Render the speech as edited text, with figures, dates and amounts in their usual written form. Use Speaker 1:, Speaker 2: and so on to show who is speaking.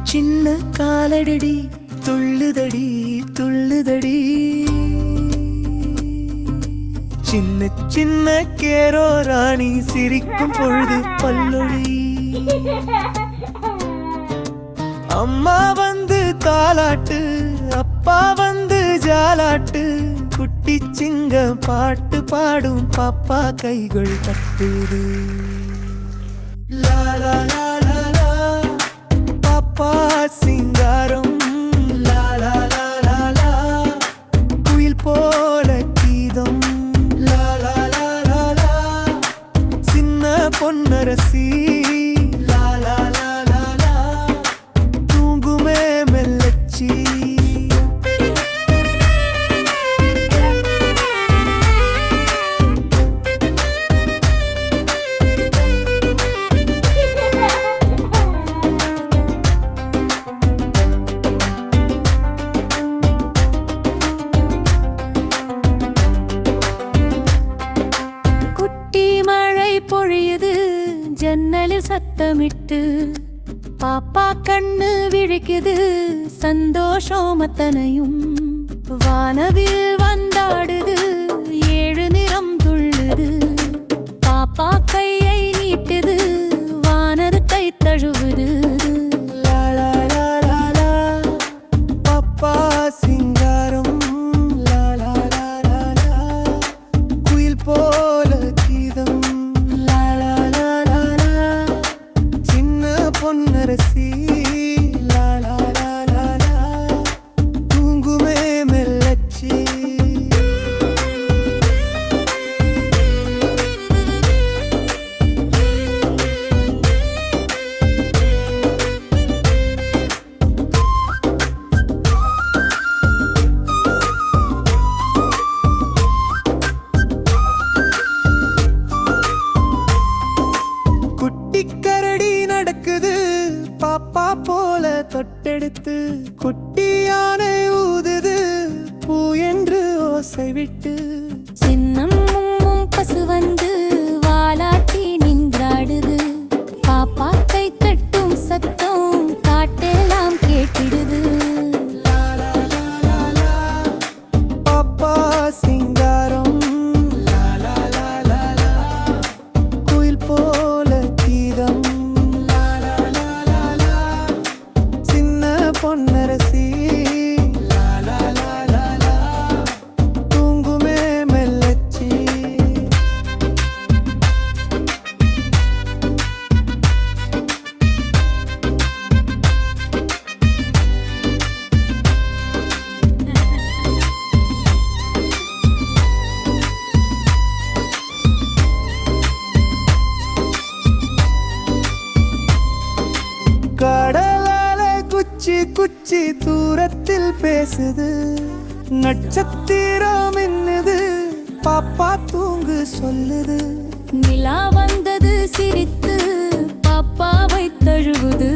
Speaker 1: சின்ன காலடி துள்ளுதடி துள்ளுதடி சின்ன சின்ன கேரோ ராணி சிரிக்கும் பொழுது பல்லொழி அம்மா வந்து தாலாட்டு அப்பா வந்து ஜாலாட்டு குட்டி சிங்க பாட்டு பாடும் பாப்பா கைகள் தட்டுது லா லா லா லா லா பாப்பா சிங்காரம் லா லா லா லா லா குயில் போல கீதம் லா லா லா லா லா சின்ன பொன்னரசி லா லா லா லா லா தூங்குமே மெல்லச்சி பொழியுது ஜன்னலில் சத்தமிட்டு பாப்பா கண்ணு விழிக்குது சந்தோஷம் அத்தனையும் வானவில் வந்தாடுது ஏழு நிறம் துள்ளுது பாப்பா கையை நீட்டுது வானது கை தழுவுது லா லா லா லா லா பாப்பா சிங்காரம் லா லா லா லா லா குயில் போல கீதம் பொன்னரசி லா லா லா லா லா தூங்குமே மெல்லச்சி குட்டிக்கரடி நடக்குது பாப்பா போல தொட்டெடுத்து குட்டி யானை ஊதுது பூ என்று ஓசை விட்டு சின்னம் பசு வந்து வாலாட்டி நின்றாடுது பாப்பா கை தட்டும் சத்தம் காட்டெல்லாம் கேட்டிடுது லா லா லா லா லா பாப்பா சிங்காரம் லா லா லா லா லா குயில் போல கீதம் பொன்னரசி லா லா லா லா லா தூங்குமே மெல்லச்சி கடலால குச்சி குச்சி தூரத்தில் பேசுது நட்சத்திரம் என்னது பாப்பா தூங்கு சொல்லுது நிலா வந்தது சிரித்து பாப்பாவை தழுவுது